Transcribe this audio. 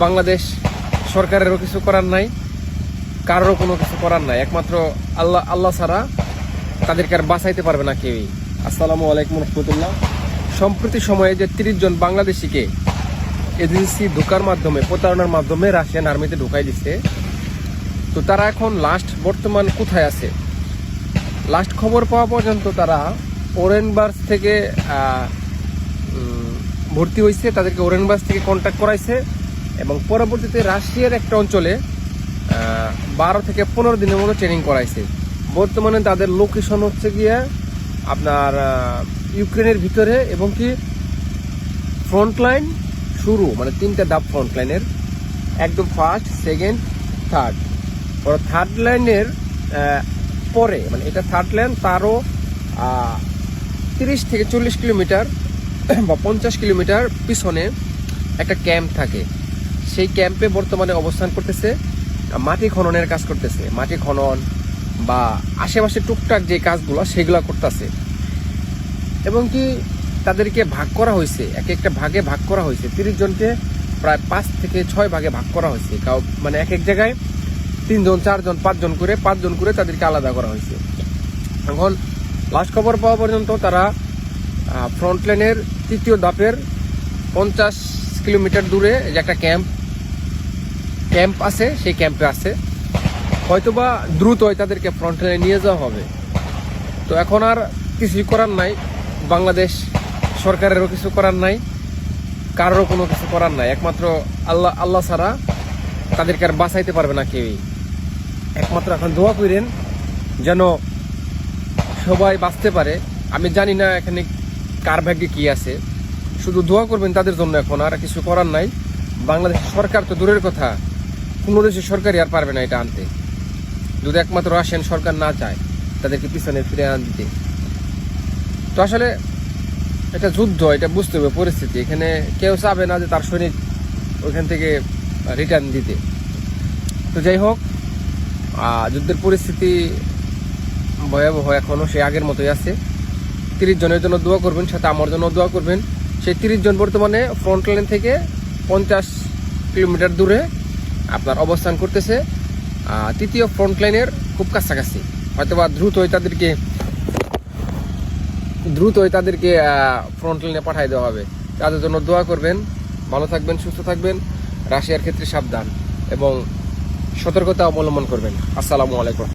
বাংলাদেশ সরকারেরও কিছু করার নাই, কারোরও কোনো কিছু করার নাই, একমাত্র আল্লাহ ছাড়া তাদেরকে আর বাঁচাইতে পারবে না কেউই। আসসালামু আলাইকুম রহমতুল্লাহ। সম্প্রতি সময়ে যে 30 জন বাংলাদেশিকে এজেন্সি ঢোকার মাধ্যমে, প্রতারণার মাধ্যমে রাশিয়ান আর্মিতে ঢুকাই দিচ্ছে, তো তারা এখন বর্তমান কোথায় আছে? লাস্ট খবর পাওয়া পর্যন্ত তারা ওরেনবার্গ থেকে ভর্তি হয়েছে, তাদেরকে ওরেনবার্গ থেকে কন্ট্যাক্ট করাইছে এবং পরবর্তীতে রাশিয়ার একটা অঞ্চলে 12 থেকে 15 দিনের মতো ট্রেনিং করাইছে। বর্তমানে তাদের লোকেশন হচ্ছে গিয়ে আপনার ইউক্রেনের ভিতরে, এবং কি ফ্রন্টলাইন শুরু, মানে 3টা ধাপ ফ্রন্টলাইনের, একদম ফার্স্ট, সেকেন্ড, থার্ড। ওরা থার্ড লাইনের পরে, মানে এটা থার্ড লাইন, তারও 30 থেকে 40 কিলোমিটার বা 50 কিলোমিটার পিছনে একটা ক্যাম্প থাকে। সেই ক্যাম্পে বর্তমানে অবস্থান করতেছে, মাটি খননের কাজ করতেছে, মাটি খনন বা আশেপাশে টুকটাক যে কাজগুলো সেগুলো করতেছে। এবং কি তাদেরকে ভাগ করা হয়েছে, একটা ভাগে ভাগ করা হয়েছে, 30 জনকে প্রায় 5 থেকে 6 ভাগে ভাগ করা হয়েছে। মানে এক জায়গায় 3 জন, 4 জন, 5 জন করে তাদেরকে আলাদা করা হয়েছে। এখন লাস্ট খবর পাওয়া পর্যন্ত তারা ফ্রন্টলাইনের 3য় ধাপের 50 কিলোমিটার দূরে যে একটা ক্যাম্প আছে, সেই ক্যাম্পে আছে। হয়তোবা দ্রুতই তাদেরকে ফ্রন্টলাইনে নিয়ে যাওয়া হবে। তো এখন আর কিছুই করার নাই, বাংলাদেশ সরকারেরও কিছু করার নাই, কারোরও কোনো কিছু করার নাই, একমাত্র আল্লাহ ছাড়া তাদেরকে আর বাঁচাইতে পারবে না কেউই। একমাত্র এখন দোয়া করেন যেন সবাই বাঁচতে পারে। আমি জানি না এখানে কার ভাগ্যে কি আছে, শুধু দোয়া করবেন তাদের জন্য। এখন আর কিছু করার নাই। বাংলাদেশ সরকার তো দূরের কথা, কোনো দেশের সরকারই আর পারবে না এটা আনতে, যদি একমাত্র রাশিয়ান সরকার না চায় তাদেরকে পিছনে ফিরে দিতে। তো আসলে এটা যুদ্ধ, এটা বুঝতে হবে পরিস্থিতি। এখানে কেউ চাবে না যে তার সৈনিক ওইখান থেকে রিটার্ন দিতে। তো যাই হোক, যুদ্ধের পরিস্থিতি ভয়াবহ, এখনও সে আগের মতোই আছে। 30 জনের জন্য দোয়া করবেন, সাথে আমার জন্য দোয়া করবেন। সেই 30 জন বর্তমানে ফ্রন্ট লাইন থেকে 50 কিলোমিটার দূরে আপনার অবস্থান করতেছে, 3য় ফ্রন্ট লাইনের খুব কাছাকাছি। হয়তোবা দ্রুতই তাদেরকে ফ্রন্ট লাইনে পাঠিয়ে দেওয়া হবে। তাদের জন্য দোয়া করবেন। ভালো থাকবেন, সুস্থ থাকবেন। রাশিয়ার ক্ষেত্রে সাবধান এবং সতর্কতা অবলম্বন করবেন। আসসালামু আলাইকুম।